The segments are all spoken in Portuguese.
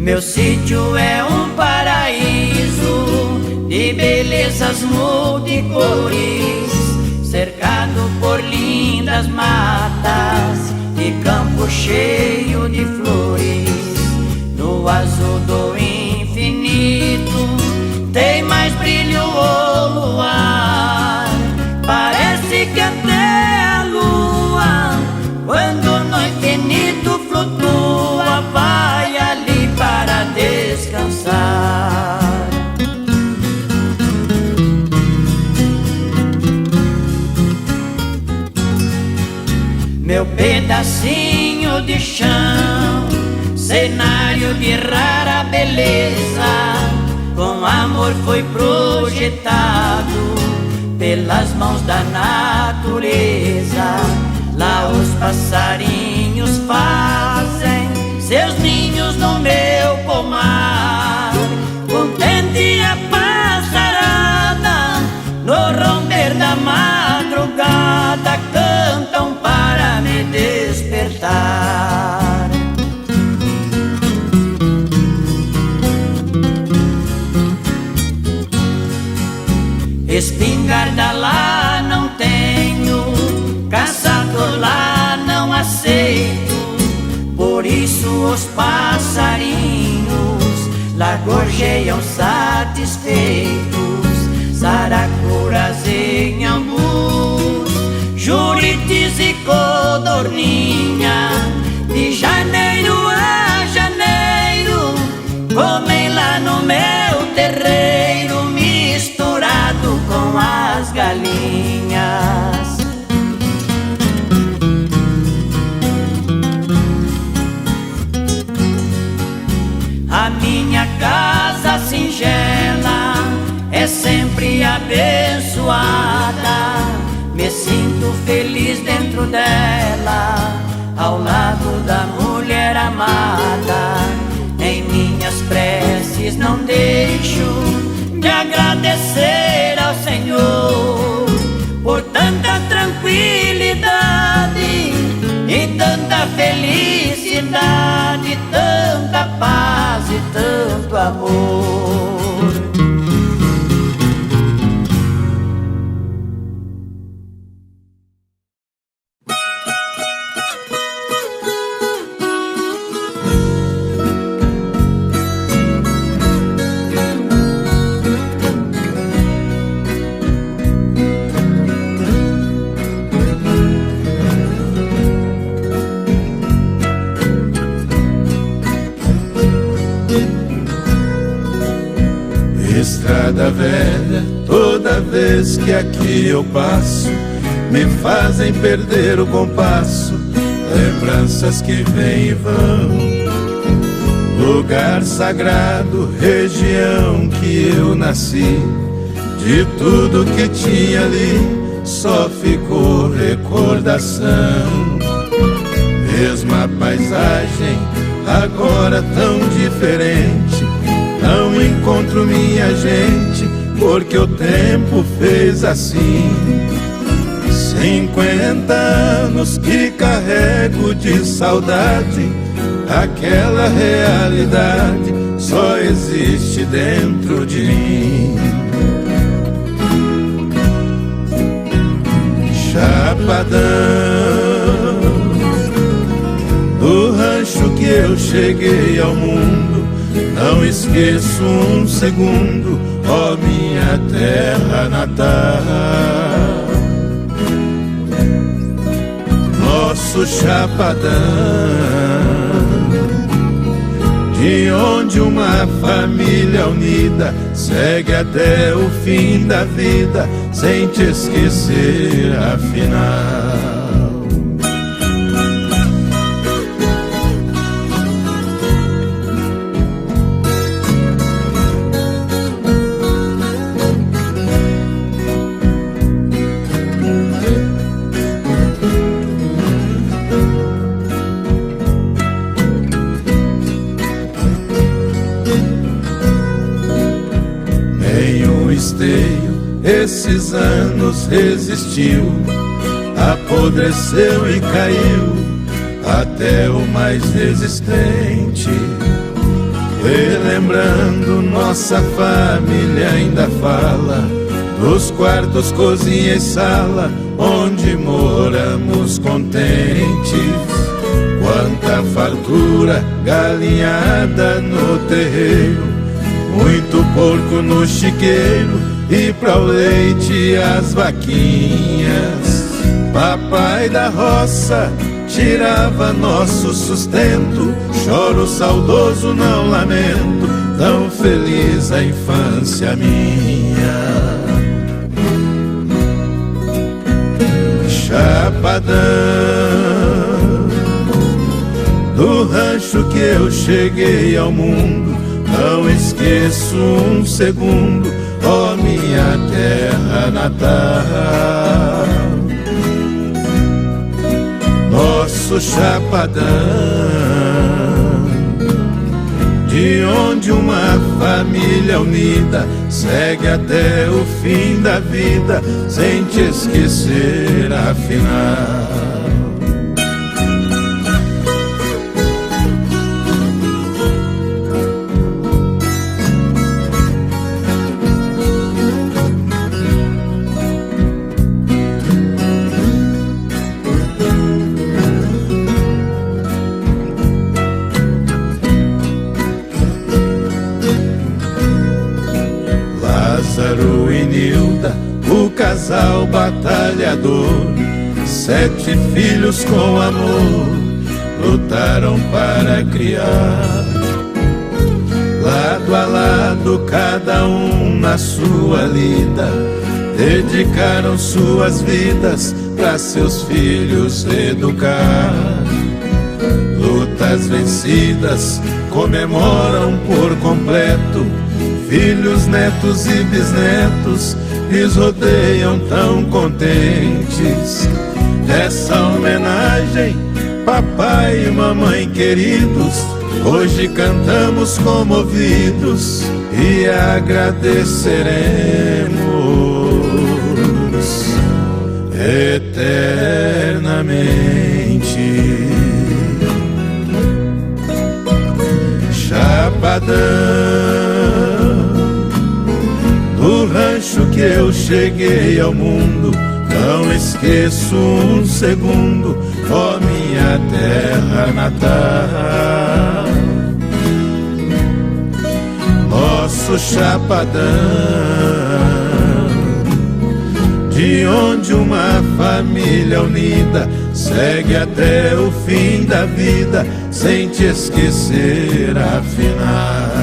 Meu sítio é um paraíso de belezas multicores, cercado por lindas matas e campo cheio de flores. No azul do infinito tem mais brilho o luar. Parece que até a lua, quando no infinito flutua, vai ali para descansar. Meu pedacinho de chão, cenário de rara beleza, com amor foi projetado pelas mãos da natureza. Lá os passarinhos fazem seus ninhos no meu pomar. Contente a passarada, no romper da madrugada, cantam para me despertar. Espingarda lá não tenho, caçador lá não aceito. Por isso os passarinhos lá gorjeiam satisfeitos. Saracuras e nhambus, juritis e codorninha, de janeiro a janeiro, comem lá no meu terreiro, misturado com as galinhas. A minha casa singela é sempre abençoada. Me sinto feliz dentro dela, ao lado da mulher amada. Em minhas preces não deixo de agradecer ao Senhor por tanta tranquilidade e tanta felicidade, tanta paz e tanto amor. Estrada velha, toda vez que aqui eu passo, me fazem perder o compasso. Lembranças que vêm e vão, lugar sagrado, região que eu nasci. De tudo que tinha ali, só ficou recordação. Mesma paisagem, agora tão diferente. Não encontro minha gente, porque o tempo fez assim. 50 anos que carrego de saudade, aquela realidade só existe dentro de mim. Chapadão, do rancho que eu cheguei ao mundo, não esqueço um segundo, ó minha terra natal. Nosso Chapadão, de onde uma família unida segue até o fim da vida, sem te esquecer afinal. Esses anos resistiu, apodreceu e caiu, até o mais resistente. relembrando nossa família ainda fala dos quartos, cozinha e sala onde moramos contentes. Quanta fartura, galinhada no terreiro, muito porco no chiqueiro e pra o leite as vaquinhas. Papai da roça tirava nosso sustento, choro saudoso, não lamento, tão feliz a infância minha. Chapadão, do rancho que eu cheguei ao mundo, não esqueço um segundo, ó minha terra natal. Nosso chapadão, de onde uma família unida segue até o fim da vida, sem te esquecer afinal. Lázaro e Nilda, o casal batalhador, 7 filhos com amor, lutaram para criar. Lado a lado, cada um na sua lida, dedicaram suas vidas para seus filhos educar. Lutas vencidas comemoram por completo, filhos, netos e bisnetos lhes rodeiam tão contentes. Essa homenagem, papai e mamãe queridos, hoje cantamos comovidos e agradeceremos eternamente. Chapadão, do rancho que eu cheguei ao mundo, não esqueço um segundo, ó minha terra natal. Nosso chapadão, de onde uma família unida segue até o fim da vida, sem te esquecer afinal.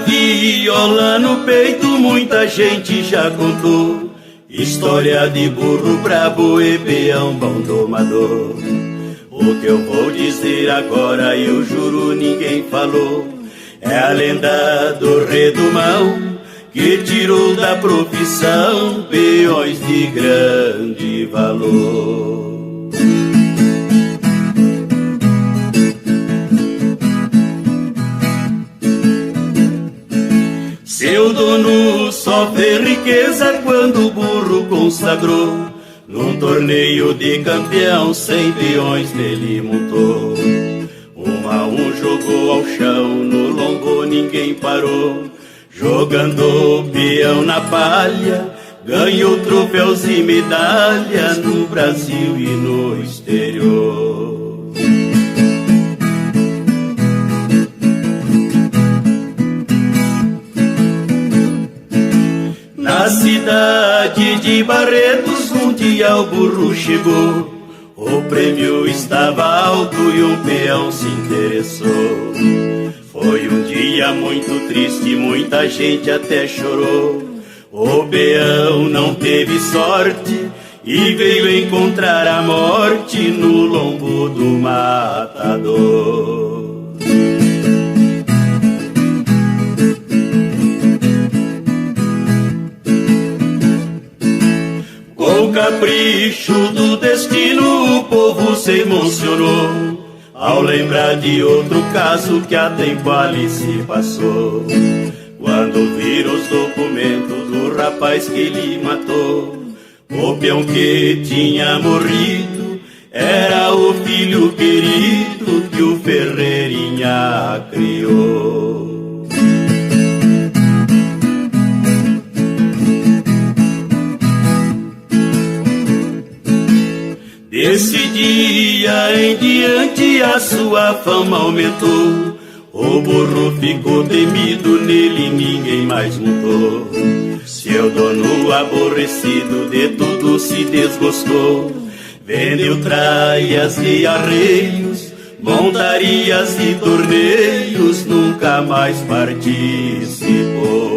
Viola no peito, muita gente já contou história de burro brabo e peão bom domador. O que eu vou dizer agora, eu juro ninguém falou, é a lenda do Redumão, que tirou da profissão peões de grande valor. Seu dono só vê riqueza quando o burro consagrou, num torneio de campeão 100 peões nele montou. Um a um jogou ao chão, no lombo ninguém parou, jogando peão na palha, ganhou troféus e medalha no Brasil e no exterior. Na cidade de Barretos, um dia o burro chegou, o prêmio estava alto e um peão se interessou. Foi um dia muito triste, muita gente até chorou. O peão não teve sorte e veio encontrar a morte no lombo do matador. Com o capricho do destino, o povo sem emocionou ao lembrar de outro caso que há tempo ali se passou. Quando viram os documentos do rapaz que lhe matou, o peão que tinha morrido era o filho querido que o Ferreirinha criou. Desse dia em diante a sua fama aumentou. O burro ficou temido, nele ninguém mais montou. Seu dono aborrecido de tudo se desgostou. Vendeu traias e arreios, montarias e torneios, nunca mais participou.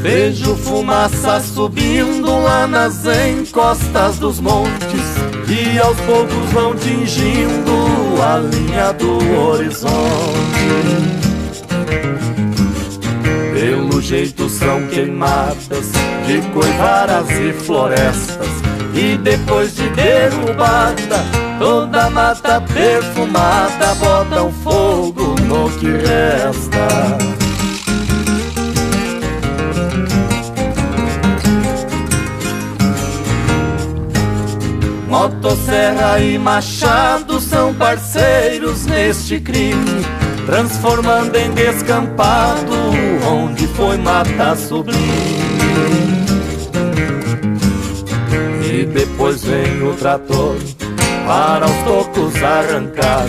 Vejo fumaça subindo lá nas encostas dos montes, e aos poucos vão tingindo a linha do horizonte. Pelo jeito são queimadas de coivaras e florestas, e depois de derrubada toda a mata perfumada botam fogo no que resta. Motosserra e machado são parceiros neste crime, transformando em descampado onde foi mata sublime. E depois vem o trator para os tocos arrancar.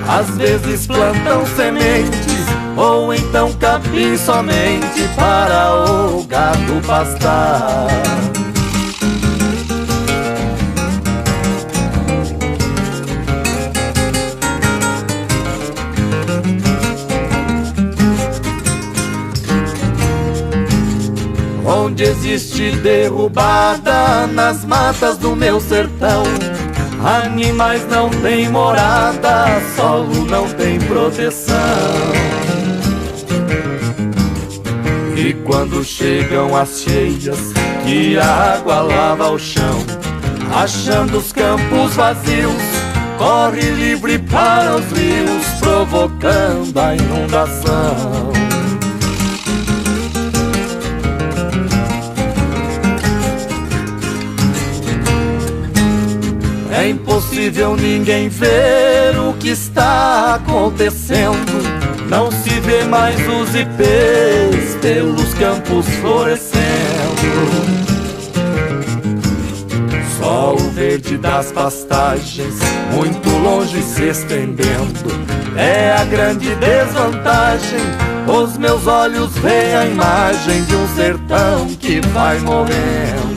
Às vezes plantam sementes ou então capim somente para o gado pastar. Onde existe derrubada nas matas do meu sertão, animais não têm morada, solo não tem proteção. E quando chegam as cheias que a água lava o chão, achando os campos vazios, corre livre para os rios, provocando a inundação. É impossível ninguém ver o que está acontecendo. Não se vê mais os ipês pelos campos florescendo. Só o verde das pastagens, muito longe se estendendo, é a grande desvantagem. Os meus olhos veem a imagem de um sertão que vai morrendo.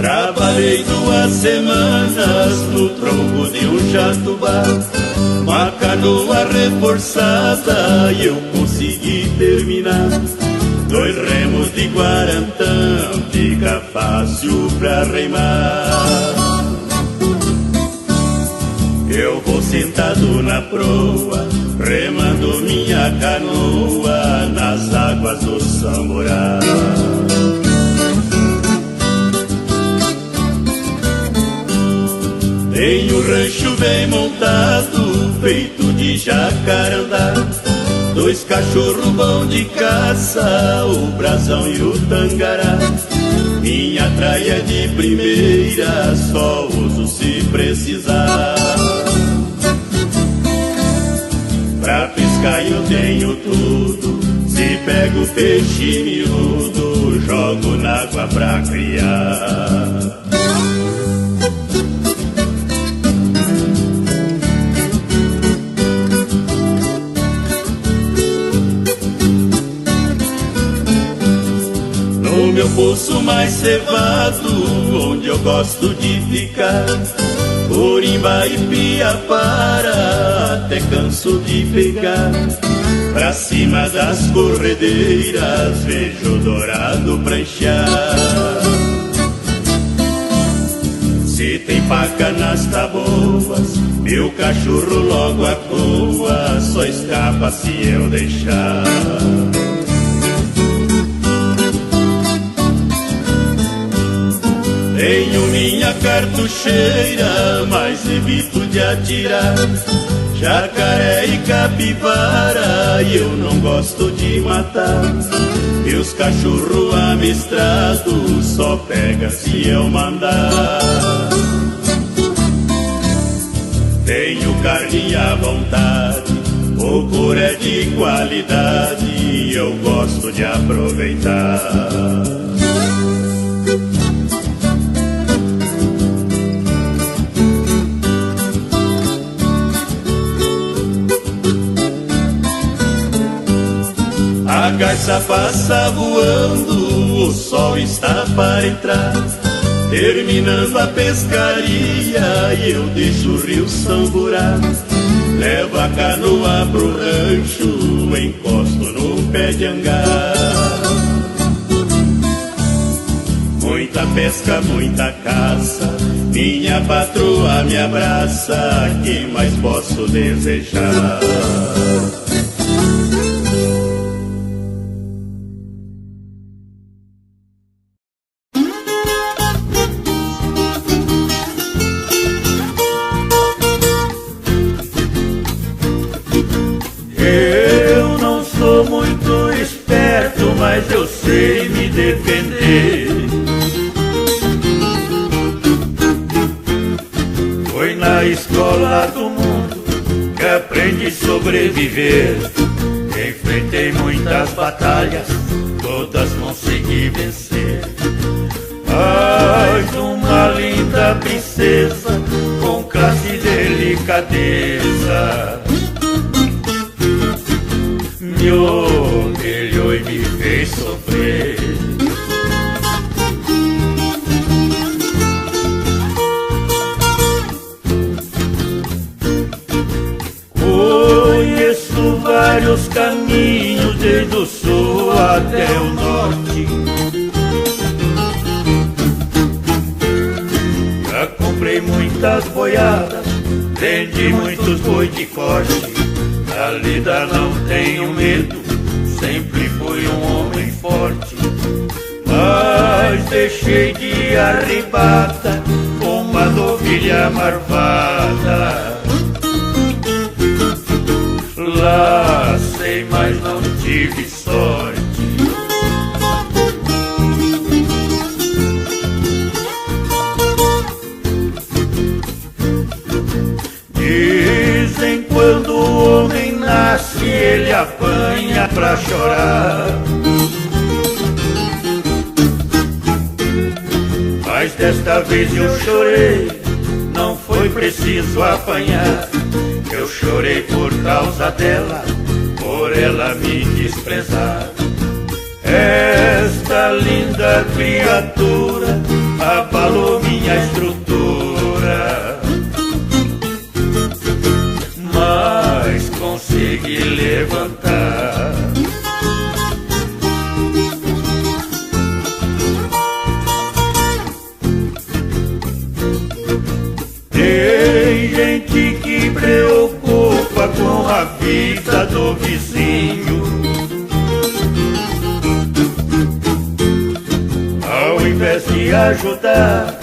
Trabalhei 2 semanas no tronco de um jatubá, uma canoa reforçada e eu consegui terminar. 2 remos de quarantão, fica fácil pra remar. Eu vou sentado na proa, remando minha canoa nas águas do Samborá. Tem um rancho bem montado, feito de jacarandá, 2 cachorros bons de caça, o brasão e o tangará. Minha traia de primeira, só uso se precisar. Pra pescar eu tenho tudo, se pego peixe miúdo, jogo na água pra criar. mais cevado, onde eu gosto de ficar. Corimba e Piapara, até canso de pegar. Pra cima das corredeiras, vejo dourado pranchar. Se tem faca nas taboas, meu cachorro logo acoa, só escapa se eu deixar. Tenho minha cartucheira, mas evito de atirar. Jacaré e capivara, e eu não gosto de matar. Meus cachorros amestrados só pega se eu mandar. Tenho carne à vontade, o couro é de qualidade, e eu gosto de aproveitar. A garça passa voando, o sol está para entrar. Terminando a pescaria, eu deixo o rio samburar. Levo a canoa pro rancho, encosto no pé de hangar. Muita pesca, muita caça, minha patroa me abraça, que mais posso desejar? Eu não sou muito esperto, mas eu sei me defender. Foi na escola do mundo que aprendi a sobreviver. Enfrentei muitas batalhas, todas consegui vencer. Mas uma linda princesa, com classe e delicadeza, me humilhou e me fez sofrer. Conheço vários caminhos, desde o sul até o norte. Já comprei muitas boiadas, vendi muitos boi de corte. Na lida não tenho medo, sempre fui um homem forte. Mas deixei de arribada com uma novilha marvada. Lacei, mas não tive sorte. Dizem quando o homem nasce, ele apanha pra chorar. Mas desta vez eu chorei, não foi preciso apanhar. Eu chorei por causa dela, por ela me desprezar. Esta linda criatura abalou minha estrutura, mas consegui levantar. Tem gente que preocupa com a vida do vizinho, ao invés de ajudar,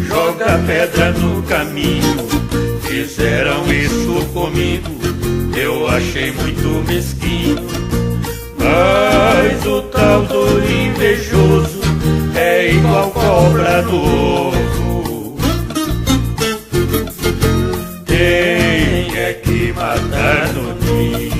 joga pedra no caminho. Fizeram isso comigo, eu achei muito mesquinho. Mas o tal do invejoso é igual cobra no ovo, tem é que matar no ninho.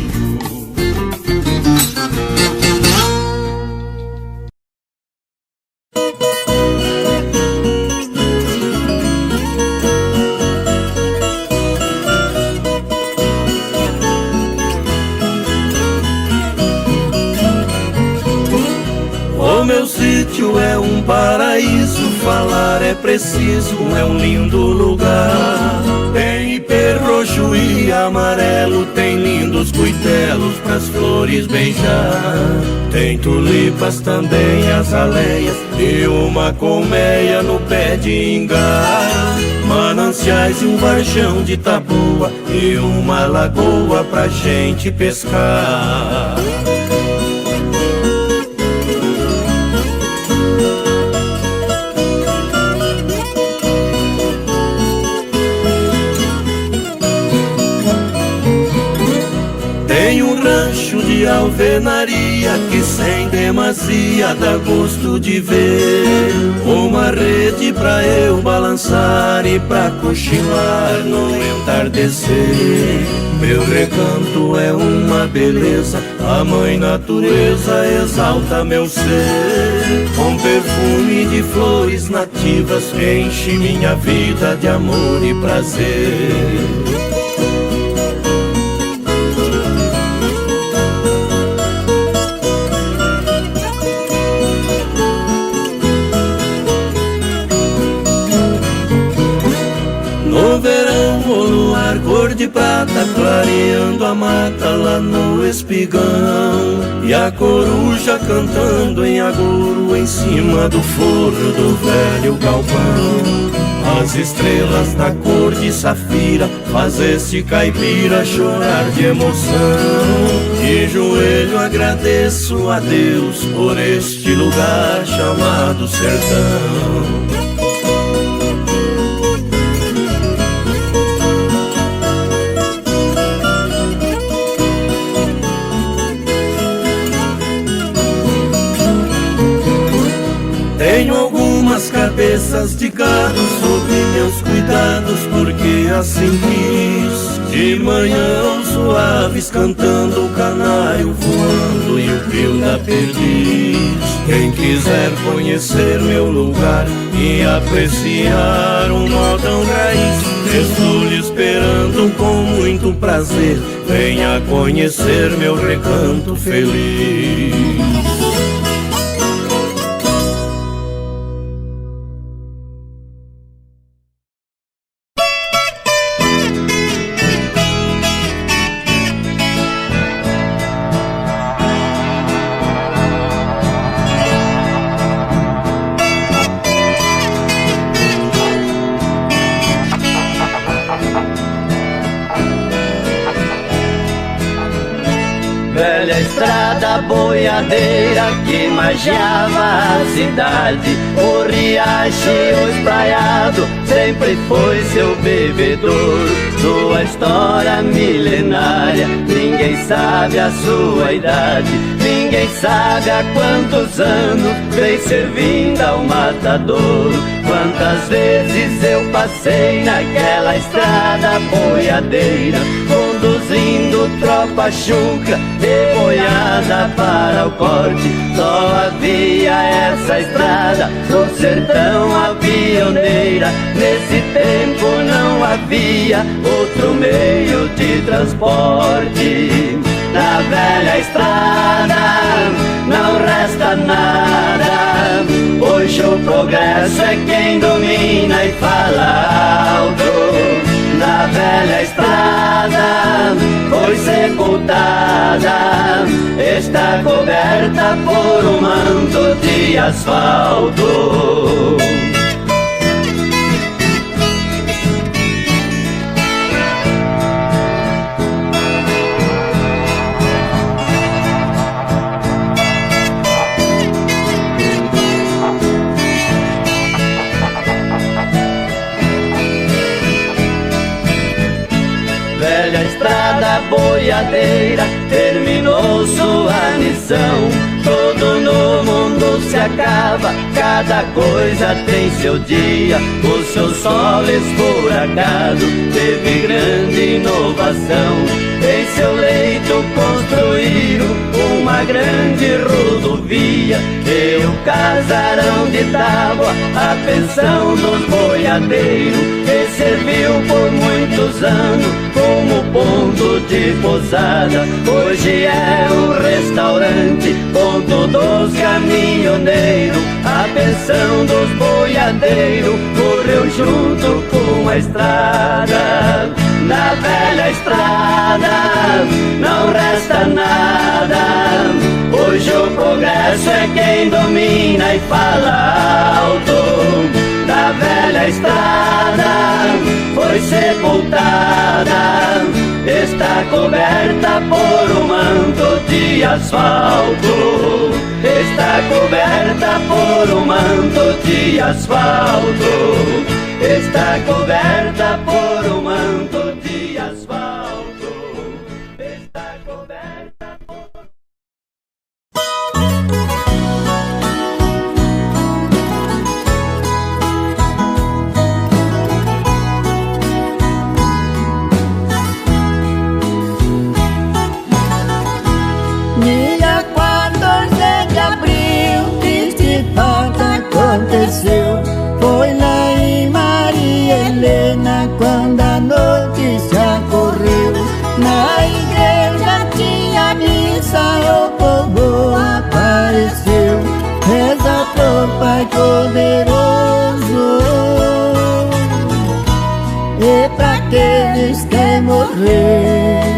O meu sítio é um paraíso falar é preciso, é um lindo lugar. Tem ipê roxo e amarelo, tem lindos cuitelos pras flores beijar. Tem tulipas também, azaleias e uma colmeia no pé de ingá. Mananciais e um varjão de taboa e uma lagoa pra gente pescar. Tem um rancho de alvenaria que sem demasia dá gosto de ver. Uma rede pra eu balançar e pra cochilar no entardecer. Meu recanto é uma beleza, a mãe natureza exalta meu ser. Com perfume de flores nativas enche minha vida de amor e prazer. No verão o luar cor de prata clareando a mata lá no espigão. E a coruja cantando em agouro em cima do forro do velho galpão. As estrelas na cor de safira faz este caipira chorar de emoção. De joelho agradeço a Deus por este lugar chamado sertão. Tenho algumas cabeças de gado sob meus cuidados, porque assim quis. De manhã os suaves cantando, o canaio voando e o pio da perdiz. Quem quiser conhecer meu lugar e apreciar um modão raiz, estou lhe esperando com muito prazer. Venha conhecer meu recanto feliz. Velha estrada boiadeira que magiava a cidade, o riacho e o espraiado sempre foi seu bebedouro. Sua história milenária, ninguém sabe a sua idade, ninguém sabe há quantos anos vem servindo ao matadouro. Quantas vezes eu passei naquela estrada boiadeira, conduzindo tropa chucra e boiada para o corte. Só havia essa estrada no sertão, a pioneira. Nesse tempo não havia outro meio de transporte. Na velha estrada não resta nada, hoje o progresso é quem domina e fala alto. Na velha estrada foi sepultada, está coberta por um manto de asfalto. Velha estrada boiadeira terminou sua missão. Tudo no mundo se acaba, cada coisa tem seu dia. O seu solo esburacado teve grande inovação. Em seu leito construíram uma grande rodovia e o casarão de tábua, a pensão dos boiadeiros, que serviu por muitos anos como ponto de posada. Hoje é um restaurante, ponto dos caminhoneiros. A pensão dos boiadeiros correu junto com a estrada. Na velha estrada não resta nada. Hoje o progresso é quem domina e fala alto. Da velha estrada foi sepultada, está coberta por um manto de asfalto. Está coberta por um manto de asfalto. Está coberta por um manto de asfalto. Está coberta por... Dia 14 de abril, triste fato aconteceu. Foi lá em Maria Helena quando a notícia correu. Na igreja tinha missa, o povo apareceu. Reza pro Pai poderoso e pra aqueles que morreram.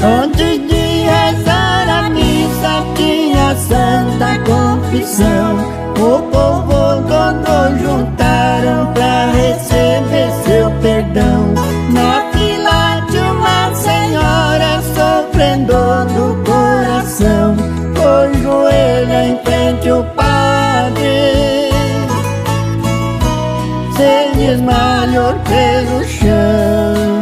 Antes de rezar a missa tinha Santa Confissão. O povo todo juntaram pra receber seu perdão. Na fila de uma senhora sofrendo do coração, com joelho em frente ao padre, se desmaiou pelo chão.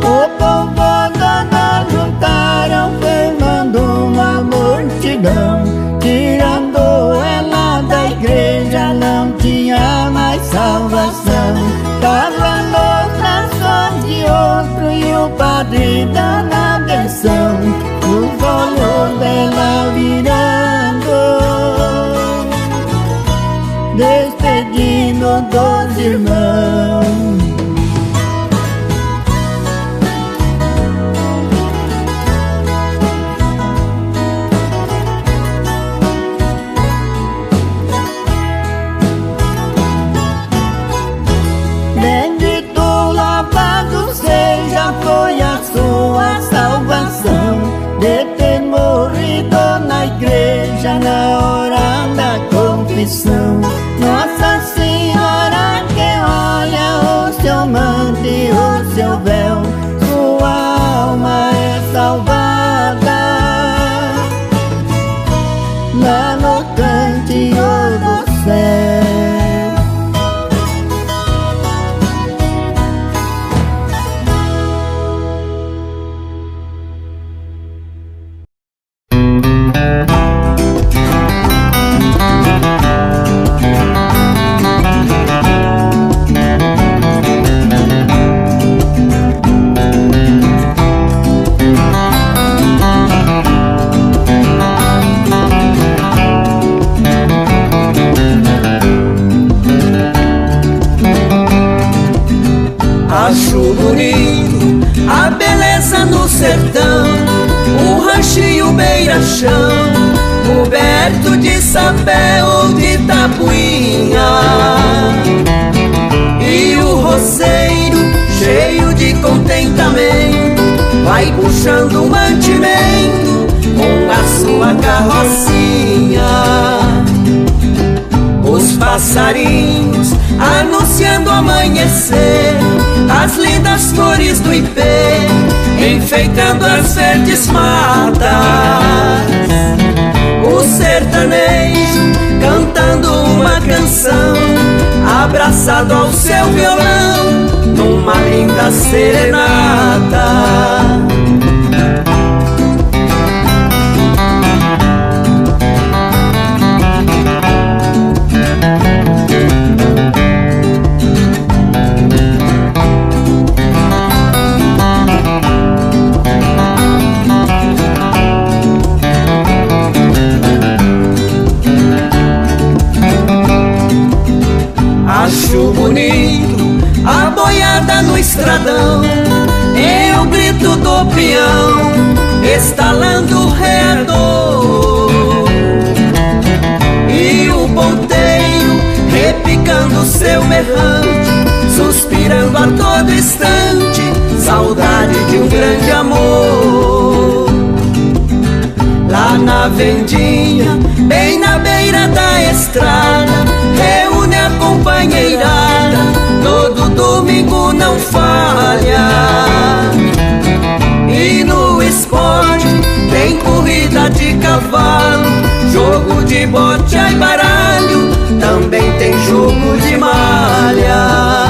O povo todo juntaram, formando uma multidão. Tirando ela da igreja não tinha mais salvação. Tava nos braços de outro e o padre dando a benção. Os olhos dela virando, despedindo dos irmãos. Bendito, louvado seja, foi a sua salvação, de ter morrido na igreja na hora da confissão. Nossa Senhora que olha o seu manto e o seu véu, sua alma é salvada lá no cantinho do céu. Acho bonito a beleza no sertão, o ranchinho beira-chão, coberto de sapé ou de tapuinha, e o roceiro cheio de contentamento vai puxando o mantimento com a sua carrocinha. Os passarinhos anunciando o amanhecer, as lindas flores do ipê enfeitando as verdes matas, o sertanejo cantando uma canção, abraçado ao seu violão numa linda serenata. estalando o reador, e o ponteiro repicando seu berrante, suspirando a todo instante, saudade de um grande amor. Lá na vendinha, bem na beira da estrada, reúne a companheirada, todo domingo não falha. E no esporte tem corrida de cavalo, jogo de bote e baralho, também tem jogo de malha.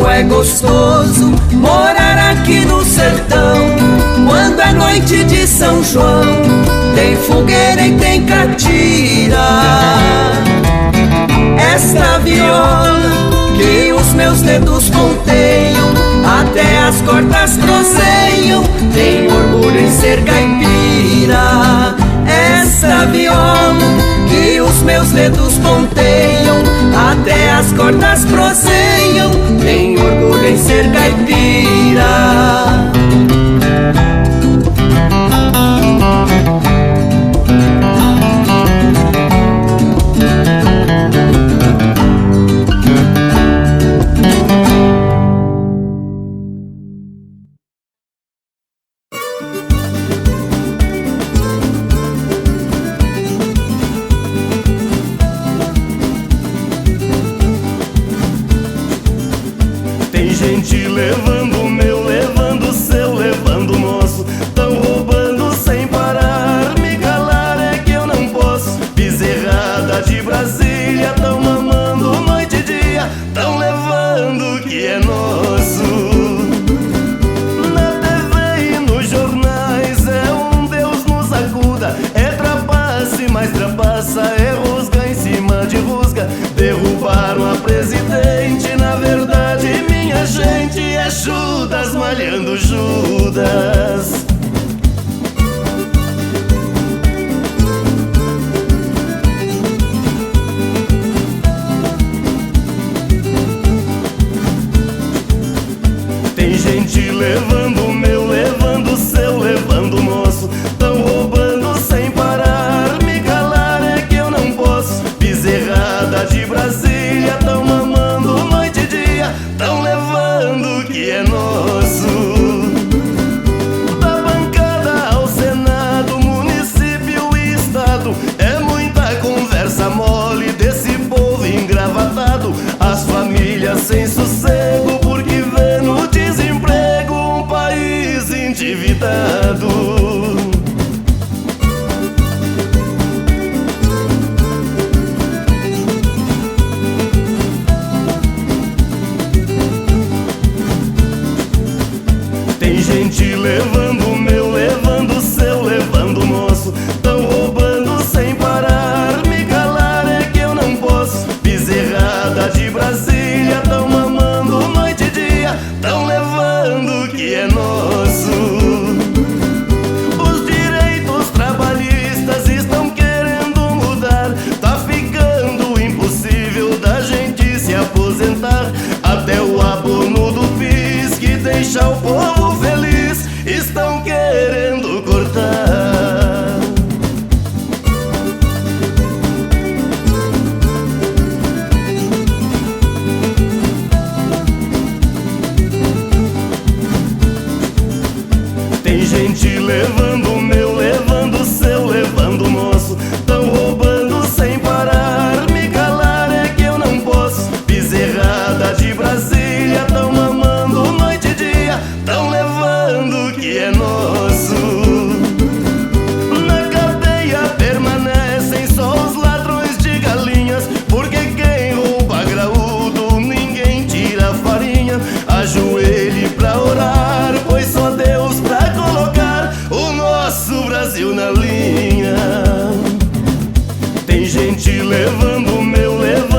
É gostoso morar aqui no sertão, quando é noite de São João, tem fogueira e tem catira. Esta viola que os meus dedos conteiam, até as cordas proseiam, tem orgulho em ser caipira. Esta viola que os meus dedos conteiam, até as cordas proseiam, tem orgulho em ser caipira. Tem gente levando o meu, levando o seu, levando o nosso, tão roubando sem parar. Me calar é que eu não posso. Bezerrada de Brasília, tão mamando noite e dia, tão levando o que é nosso. Na TV e nos jornais é um Deus nos acuda, é trapace, mais trapaça, é rusga em cima de rusga. Derrubaram a presidente, na verdade minha gente é Judas malhando Judas. Tem gente levando o meu, levando o seu, levando o nosso, tão roubando sem parar. Me calar é que eu não posso. Bezerrada de Brasília, tão mamando noite e dia, tão levando o que é nosso. Da bancada ao Senado, município e estado, é muita conversa mole desse povo engravatado. As famílias sem sossego porque vê no desemprego um país endividado. Tem gente levando o meu, levando o seu, levando o nosso, tão roubando sem parar. Me calar é que eu não posso. Bezerrada de Brasília, tão mamando noite e dia, tão levando o que é nosso. Os direitos trabalhistas estão querendo mudar, tá ficando impossível da gente se aposentar. Até o abono do PIS, que deixa o povo feliz, estão querendo cortar. Tem gente levando o meu, levando o seu, levando o nosso, tão roubando sem parar. Me calar é que eu não posso. Bezerrada de Brasília, tão mamando noite e dia, tão levando o que é nosso. Na cadeia permanecem só os ladrões de galinhas, porque quem rouba graúdo ninguém tira farinha. Ajoelhe pra orar, pois só Deus pra colocar o nosso Brasil na linha. Tem gente levando o meu, levando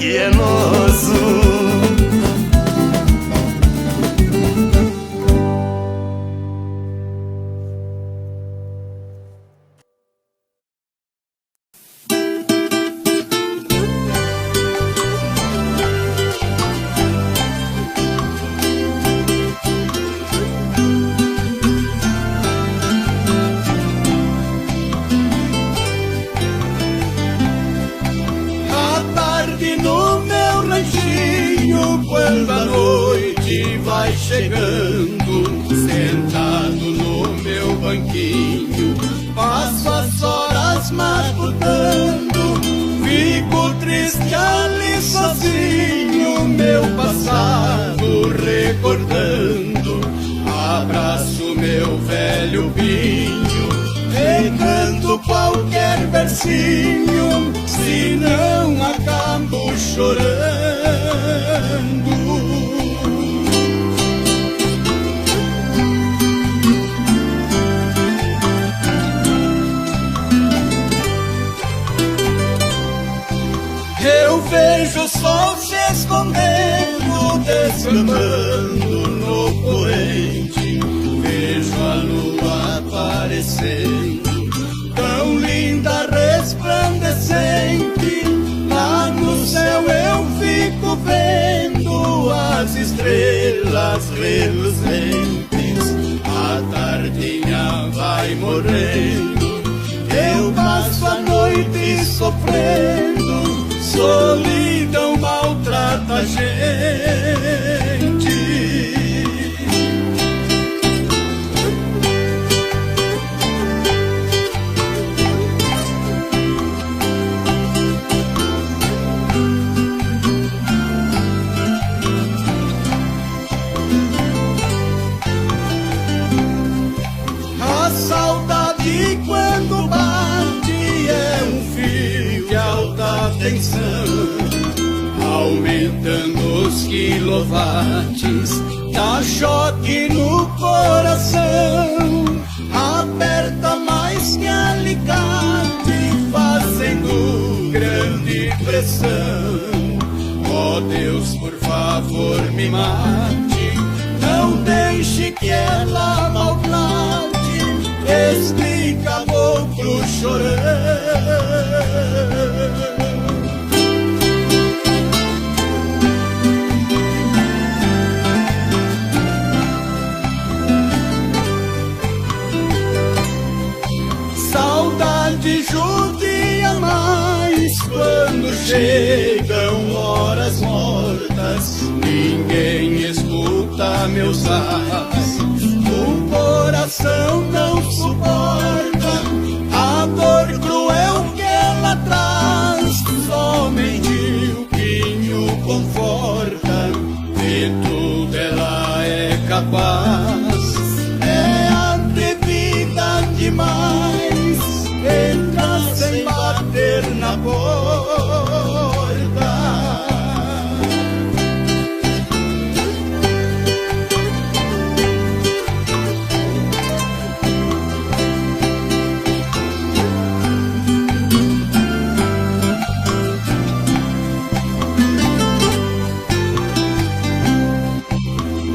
que é nosso. Quando a noite vai chegando, sentado no meu banquinho, passo as horas matutando, fico triste ali sozinho, meu passado recordando, abraço meu velho pinho e canto qualquer versinho, se não acabo chorando. Eu vejo o sol se escondendo, descampando no poente, vejo a lua aparecendo, tão linda, resplandecente. Lá no céu eu fico vendo as estrelas reluzentes, a tardinha vai morrendo, eu passo a noite sofrendo, solidão maltrata a gente. A saudade quando bate é um fio de alta tensão, aumentando os quilowatts, dá choque no coração, aperta mais que alicate, fazendo grande pressão. Ó Deus, por favor, me mate, não deixe que ela maltrate este caboclo chorando. Saudade judia mais quando chegam horas mortas, ninguém escuta meus ais, o coração não suporta a dor cruel que ela traz, somente o pinho conforta, de tudo ela é capaz, é atrevida demais, entra sem bater na porta.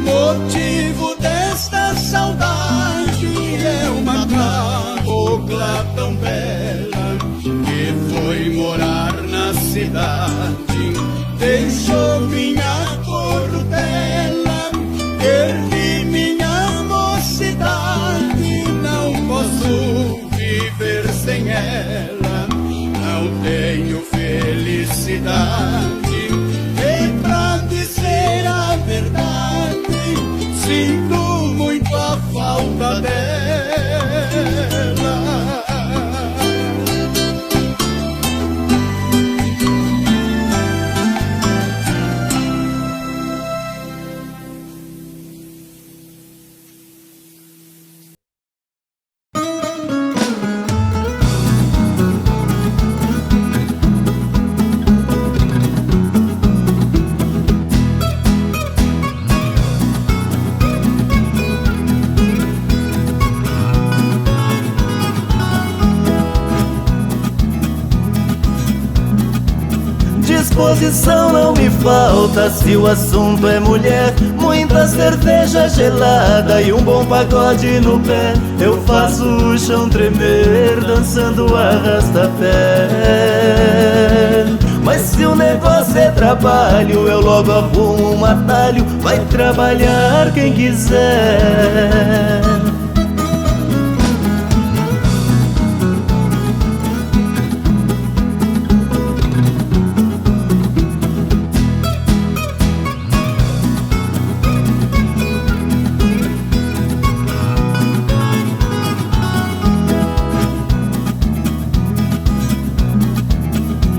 Motivo desta saudade é uma cabocla tão bela que foi morar na cidade, deixou minha corrutela, perdi minha mocidade, não posso viver sem ela, não tenho felicidade. E pra dizer a verdade, sinto muito a falta dela. disposição não me falta. Se o assunto é mulher, muita cerveja gelada e um bom pagode no pé, eu faço o chão tremer dançando arrasta-pé. Mas se o negócio é trabalho, eu logo arrumo um atalho. Vai trabalhar quem quiser.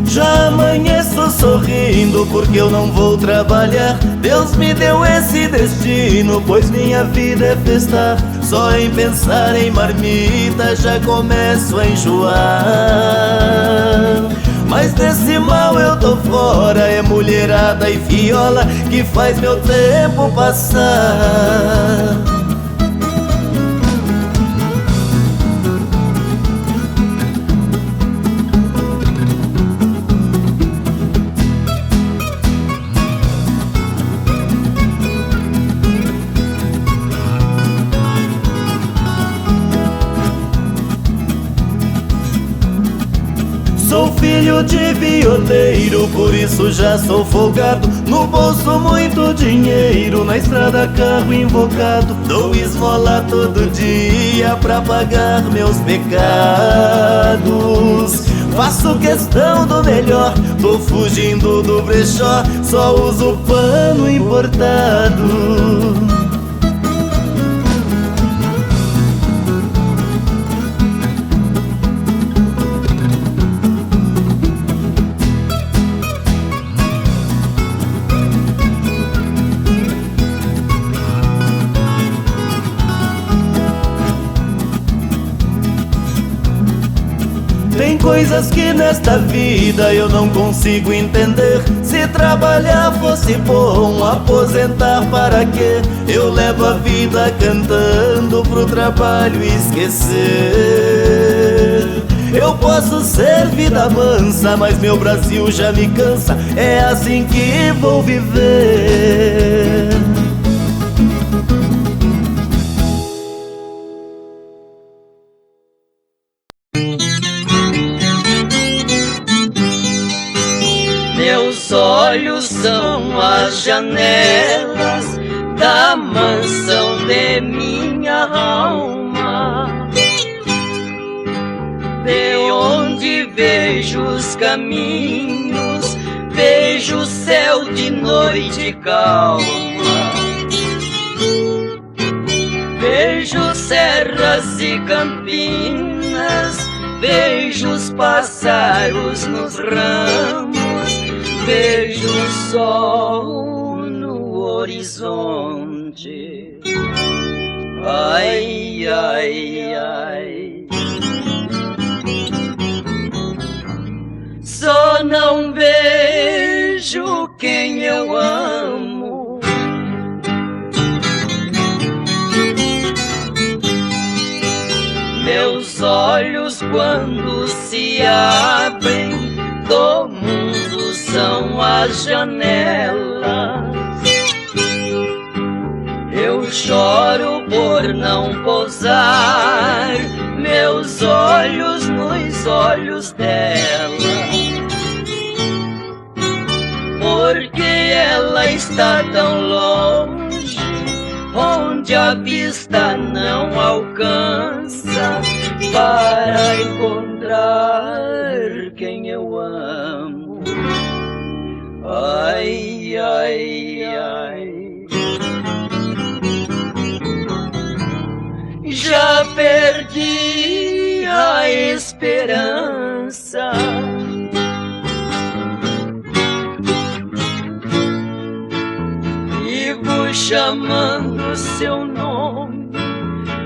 Já amanheço sorrindo porque eu não vou trabalhar. Deus me deu esse destino, pois minha vida é festa. Só em pensar em marmita já começo a enjoar. Mas desse mal eu tô fora, é mulherada e viola que faz meu tempo passar. Sou filho de violeiro, por isso já sou folgado. No bolso muito dinheiro, na estrada carro invocado. Dou esmola todo dia pra pagar meus pecados. Faço questão do melhor, tô fugindo do brechó. Só uso pano importado. Tem coisas que nesta vida eu não consigo entender. Se trabalhar fosse bom, aposentar para quê? Eu levo a vida cantando pro trabalho esquecer. Eu posso ser vida mansa, mas meu Brasil já me cansa. É assim que vou viver. Meus olhos são as janelas da mansão de minha alma, de onde vejo os caminhos, vejo o céu de noite calma, vejo serras e campinas, vejo os pássaros nos ramos, vejo o sol no horizonte. Ai, ai, ai. Só não vejo quem eu amo. Meus olhos quando se abrem do mundo são as janelas. Eu choro por não pousar meus olhos nos olhos dela, porque ela está tão longe, onde a vista não alcança, para encontrar quem eu amo. Ai, ai, ai. Já perdi a esperança. Vivo chamando seu nome,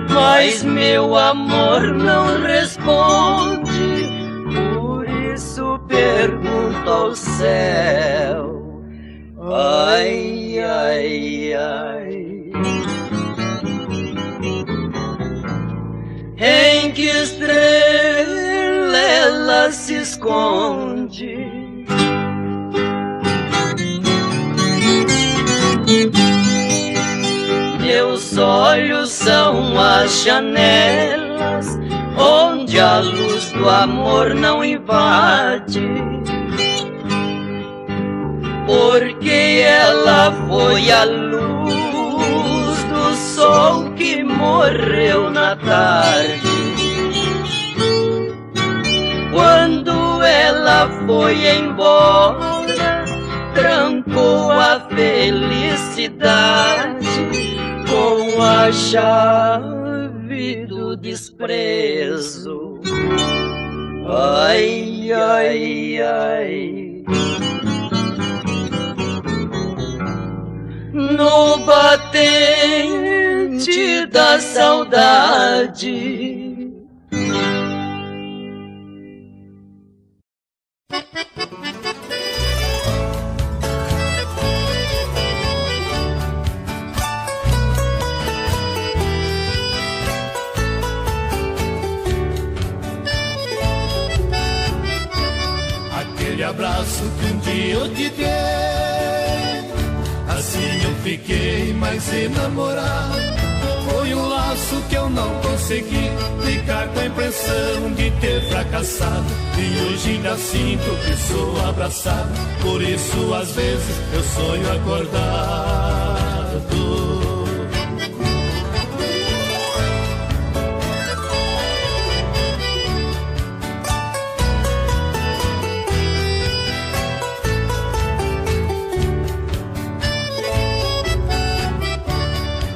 mas meu amor não responde. Por isso pergunto ao céu. Ai, ai, ai. Em que estrela ela se esconde? olhos são as janelas onde a luz do amor não invade. Porque ela foi a luz do sol que morreu na tarde. Quando ela foi embora, trancou a felicidade com a chave do desprezo. Ai, ai, ai. No batente da saudade. Aquele abraço que um dia eu te dei, assim eu fiquei mais enamorado. Foi um laço que eu não consegui ficar com a impressão de ter fracassado. E hoje ainda sinto que sou abraçado, por isso às vezes eu sonho acordado.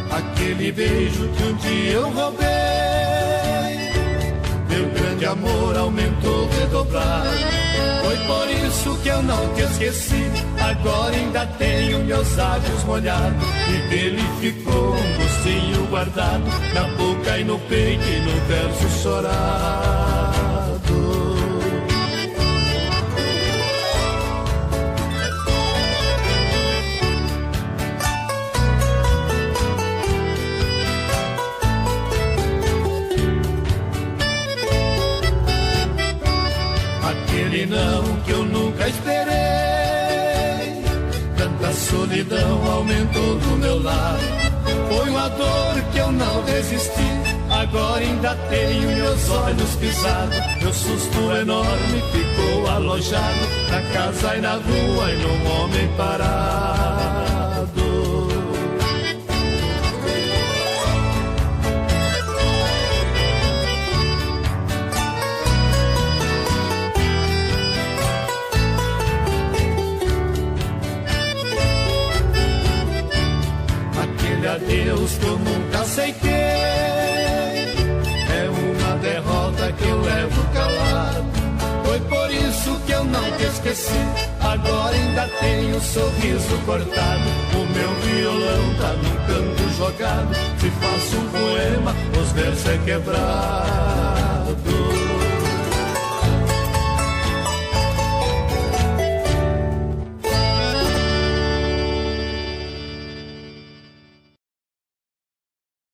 Aquele beijo que um dia eu roubei, meu grande amor aumentou redobrado. Foi por isso que eu não te esqueci, agora ainda tenho meus lábios molhados. E dele ficou um gostinho guardado, na boca e no peito e no verso chorado. Aquele não que eu nunca esperei, tanta solidão aumentou do meu lado. Foi uma dor que eu não resisti, agora ainda tenho meus olhos pisados. Meu susto enorme ficou alojado na casa e na rua e num homem parado. Adeus que eu nunca aceitei, é uma derrota que eu levo calado. Foi por isso que eu não te esqueci, agora ainda tenho o sorriso cortado. O meu violão tá num canto jogado, se faço um poema os versos é quebrado.